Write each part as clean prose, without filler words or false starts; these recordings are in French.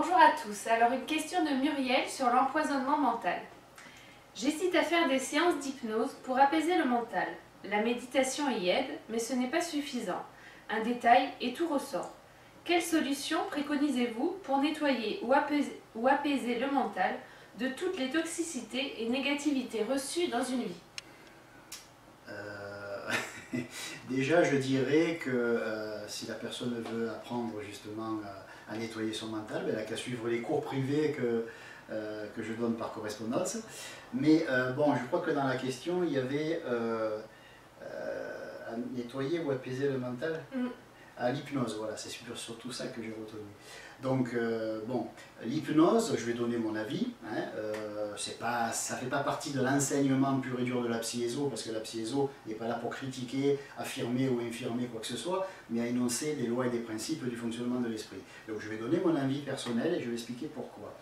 Bonjour à tous. Alors une question de Muriel sur l'empoisonnement mental. J'hésite à faire des séances d'hypnose pour apaiser le mental. La méditation y aide, mais ce n'est pas suffisant. Un détail et tout ressort. Quelle solution préconisez-vous pour nettoyer ou apaiser le mental de toutes les toxicités et négativités reçues dans une vie? Déjà, je dirais que si la personne veut apprendre justement à nettoyer son mental, elle n'a qu'à suivre les cours privés que je donne par correspondance. Mais bon, je crois que dans la question, il y avait à nettoyer ou apaiser le mental. À l'hypnose, voilà, c'est surtout ça que j'ai retenu. Donc, bon, l'hypnose, je vais donner mon avis, hein, ça ne fait pas partie de l'enseignement pur et dur de la psy-éso, parce que la psy-éso n'est pas là pour critiquer, affirmer ou infirmer quoi que ce soit, mais à énoncer des lois et des principes du fonctionnement de l'esprit. Donc je vais donner mon avis personnel et je vais expliquer pourquoi.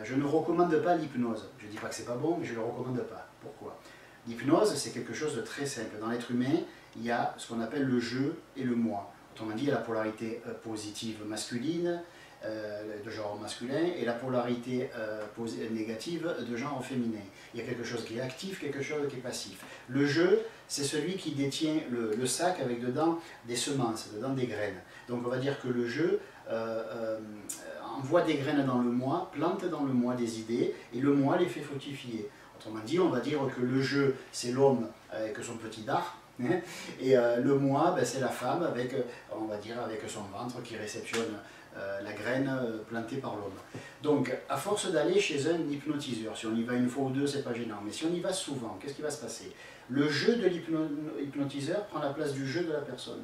Je ne recommande pas l'hypnose, je ne dis pas que c'est pas bon, mais je ne le recommande pas. Pourquoi? L'hypnose, c'est quelque chose de très simple. Dans l'être humain, il y a ce qu'on appelle le je et le moi. Autrement dit, il y a la polarité positive masculine, de genre masculin, et la polarité négative de genre féminin. Il y a quelque chose qui est actif, quelque chose qui est passif. Le je, c'est celui qui détient le sac avec dedans des semences, dedans des graines. Donc on va dire que le je envoie des graines dans le moi, plante dans le moi des idées, et le moi les fait fructifier. Autrement dit, on va dire que le je, c'est l'homme avec son petit dard, et le moi, ben, c'est la femme avec, on va dire, avec son ventre qui réceptionne la graine plantée par l'homme. Donc, à force d'aller chez un hypnotiseur, si on y va une fois ou deux, c'est pas gênant, mais si on y va souvent, qu'est-ce qui va se passer? Le jeu de l'hypnotiseur prend la place du jeu de la personne.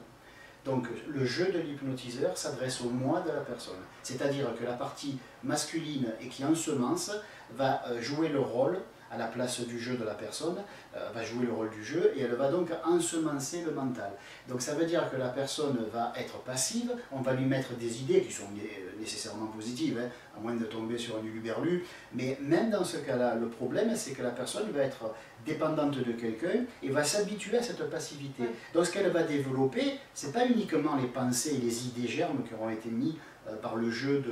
Donc, le jeu de l'hypnotiseur s'adresse au moi de la personne. C'est-à-dire que la partie masculine et qui ensemence va jouer le rôle à la place du jeu de la personne, va jouer le rôle du jeu et elle va donc ensemencer le mental. Donc ça veut dire que la personne va être passive, on va lui mettre des idées qui sont nécessairement positives, hein, à moins de tomber sur un huluberlu, mais même dans ce cas-là, le problème c'est que la personne va être dépendante de quelqu'un et va s'habituer à cette passivité. Donc ce qu'elle va développer, ce n'est pas uniquement les pensées et les idées germes qui auront été mis par le jeu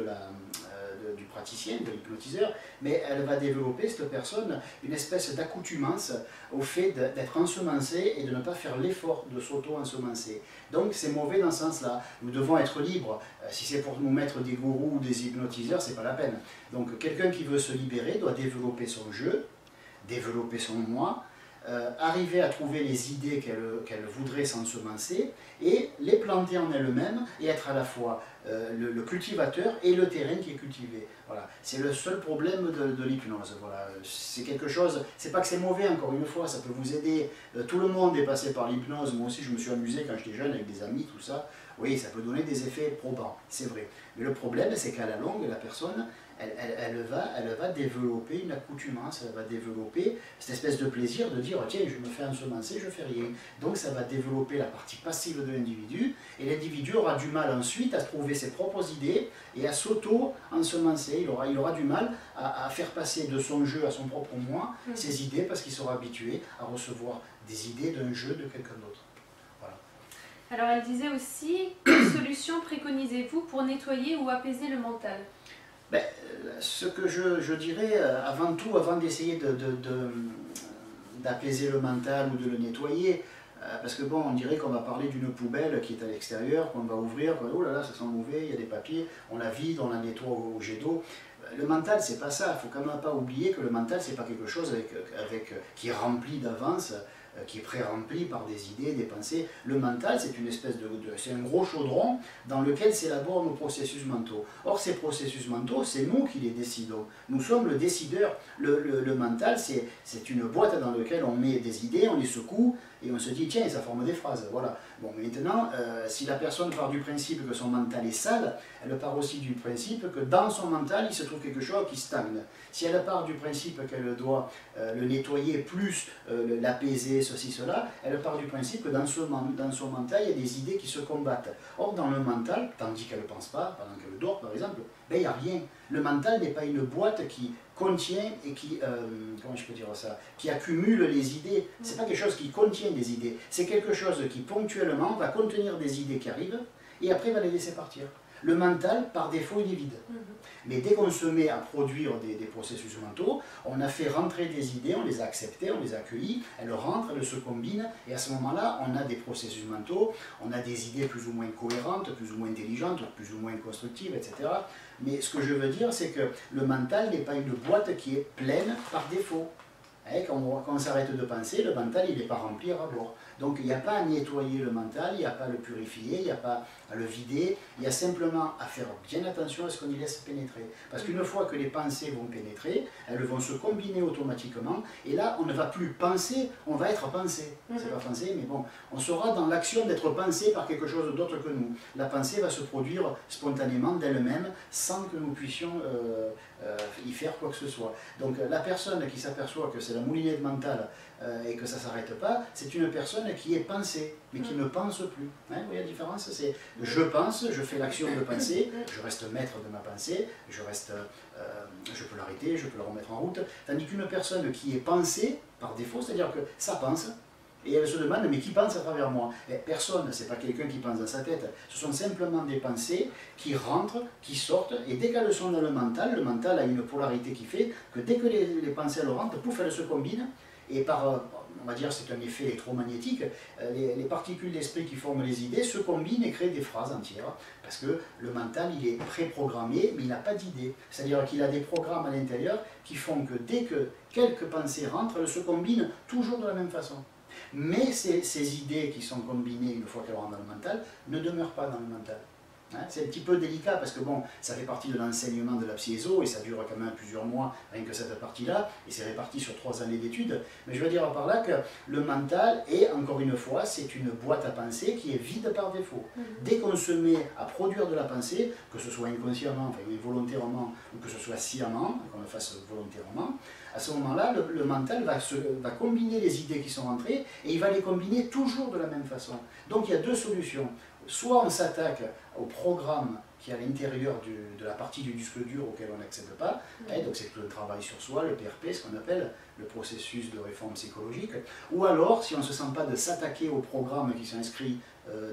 du praticien, de l'hypnotiseur, mais elle va développer, cette personne, une espèce d'accoutumance au fait d'être ensemencée et de ne pas faire l'effort de s'auto-ensemencer. Donc c'est mauvais dans ce sens-là. Nous devons être libres. Si c'est pour nous mettre des gourous ou des hypnotiseurs, c'est pas la peine. Donc quelqu'un qui veut se libérer doit développer son jeu, développer son moi, arriver à trouver les idées qu'elle voudrait s'ensemencer et les planter en elle-même et être à la fois le cultivateur et le terrain qui est cultivé. Voilà. C'est le seul problème de l'hypnose. Voilà. C'est quelque chose, c'est pas que c'est mauvais, encore une fois, ça peut vous aider. Tout le monde est passé par l'hypnose, moi aussi je me suis amusé quand j'étais jeune avec des amis, tout ça. Oui, ça peut donner des effets probants, c'est vrai. Mais le problème, c'est qu'à la longue, la personne, elle va développer une accoutumance, elle va développer cette espèce de plaisir de dire tiens, je me fais ensemencer, je fais rien. Donc ça va développer la partie passive de l'individu et l'individu aura du mal ensuite à trouver ses propres idées et à s'auto-ensemencer. Il aura du mal à faire passer de son jeu à son propre moi ses idées parce qu'il sera habitué à recevoir des idées d'un jeu de quelqu'un d'autre. Voilà. Alors elle disait aussi, quelle solution préconisez-vous pour nettoyer ou apaiser le mental? Ben, ce que je dirais avant tout, avant d'essayer d'apaiser le mental ou de le nettoyer, parce que bon, on dirait qu'on va parler d'une poubelle qui est à l'extérieur, qu'on va ouvrir, oh là là, ça sent mauvais, il y a des papiers, on la vide, on la nettoie au jet d'eau. Le mental, c'est pas ça. Il faut quand même pas oublier que le mental, c'est pas quelque chose qui est rempli d'avance, qui est pré-rempli par des idées, des pensées. Le mental, c'est une espèce c'est un gros chaudron dans lequel s'élaborent nos processus mentaux. Or, ces processus mentaux, c'est nous qui les décidons. Nous sommes le décideur. Le mental, c'est une boîte dans laquelle on met des idées, on les secoue, et on se dit, tiens, ça forme des phrases. Voilà. Bon, maintenant, si la personne part du principe que son mental est sale, elle part aussi du principe que dans son mental, il se trouve quelque chose qui stagne. Si elle part du principe qu'elle doit le nettoyer plus l'apaiser, ceci, cela, elle part du principe que dans son mental, il y a des idées qui se combattent. Or, dans le mental, tandis qu'elle ne pense pas, pendant qu'elle dort par exemple, ben, il n'y a rien. Le mental n'est pas une boîte qui contient et qui, comment je peux dire ça, qui accumule les idées. C'est pas quelque chose qui contient des idées, c'est quelque chose qui ponctuellement va contenir des idées qui arrivent et après va les laisser partir. Le mental, par défaut, il est vide. Mais dès qu'on se met à produire des processus mentaux, on a fait rentrer des idées, on les a acceptées, on les a accueillies, elles rentrent, elles se combinent, et à ce moment-là, on a des processus mentaux, on a des idées plus ou moins cohérentes, plus ou moins intelligentes, plus ou moins constructives, etc. Mais ce que je veux dire, c'est que le mental n'est pas une boîte qui est pleine par défaut. Quand on s'arrête de penser, le mental il n'est pas rempli à bord. Donc il n'y a pas à nettoyer le mental, il n'y a pas à le purifier, il n'y a pas à le vider, il y a simplement à faire bien attention à ce qu'on y laisse pénétrer. Parce qu'une fois que les pensées vont pénétrer, elles vont se combiner automatiquement, et là on ne va plus penser, on va être pensé. C'est pas pensé, mais bon, on sera dans l'action d'être pensé par quelque chose d'autre que nous. La pensée va se produire spontanément d'elle-même, sans que nous puissions y faire quoi que ce soit. Donc la personne qui s'aperçoit que c'est la moulinette mentale et que ça ne s'arrête pas, c'est une personne qui est pensée, mais qui ne pense plus. Vous voyez la différence? C'est je pense, je fais l'action de penser, je reste maître de ma pensée, je peux l'arrêter, je peux la remettre en route, tandis qu'une personne qui est pensée, par défaut, c'est-à-dire que ça pense, et elle se demande, mais qui pense à travers moi? Personne, ce n'est pas quelqu'un qui pense dans sa tête, ce sont simplement des pensées qui rentrent, qui sortent, et dès qu'elles sont dans le mental a une polarité qui fait que dès que les pensées elles rentrent, pouf, elles se combinent, et par, on va dire, c'est un effet électromagnétique, les particules d'esprit qui forment les idées se combinent et créent des phrases entières, parce que le mental, il est préprogrammé, mais il n'a pas d'idée. C'est-à-dire qu'il a des programmes à l'intérieur qui font que dès que quelques pensées rentrent, elles se combinent toujours de la même façon. Mais ces idées qui sont combinées une fois qu'elles rentrent dans le mental ne demeurent pas dans le mental. C'est un petit peu délicat parce que bon, ça fait partie de l'enseignement de la psyéso et ça dure quand même plusieurs mois, rien que cette partie-là, et c'est réparti sur 3 années d'études. Mais je veux dire par là que le mental est, encore une fois, c'est une boîte à pensée qui est vide par défaut. Dès qu'on se met à produire de la pensée, que ce soit inconsciemment, enfin volontairement, ou que ce soit sciemment, qu'on le fasse volontairement, à ce moment-là, le mental va combiner les idées qui sont rentrées et il va les combiner toujours de la même façon. Donc il y a deux solutions. Soit on s'attaque au programme qui est à l'intérieur de la partie du disque dur auquel on n'accède pas, donc c'est tout le travail sur soi, le PRP, ce qu'on appelle le processus de réforme psychologique, ou alors, si on ne se sent pas de s'attaquer aux programmes qui sont inscrits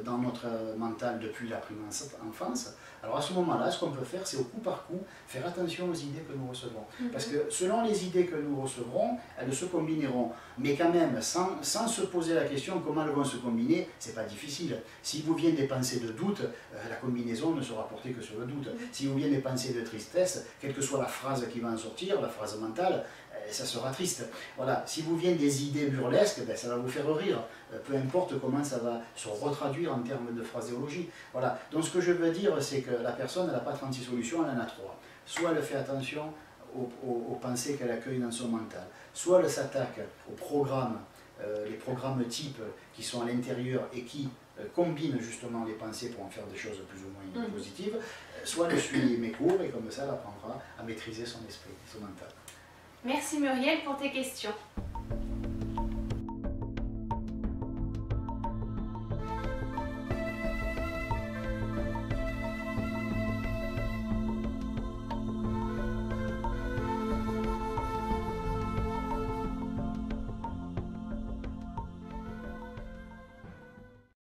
dans notre mental depuis la prime enfance, alors à ce moment-là, ce qu'on peut faire, c'est au coup par coup, faire attention aux idées que nous recevons. Parce que selon les idées que nous recevrons, elles se combineront. Mais quand même, sans se poser la question comment elles vont se combiner, c'est pas difficile. Si vous vient des pensées de doute, la combinaison ne sera portée que sur le doute. Si vous vient des pensées de tristesse, quelle que soit la phrase qui va en sortir, la phrase mentale, ça sera triste. Voilà. Si vous vient des idées burlesques, ça va vous faire rire. Peu importe comment ça va se retraduire en termes de phraséologie. Voilà. Donc ce que je veux dire, c'est que la personne n'a pas 36 solutions, elle en a 3. Soit elle fait attention aux pensées qu'elle accueille dans son mental, soit elle s'attaque aux programmes, les programmes types qui sont à l'intérieur et qui combinent justement les pensées pour en faire des choses plus ou moins positives, soit elle suit mes cours et comme ça elle apprendra à maîtriser son esprit, son mental. Merci Muriel pour tes questions.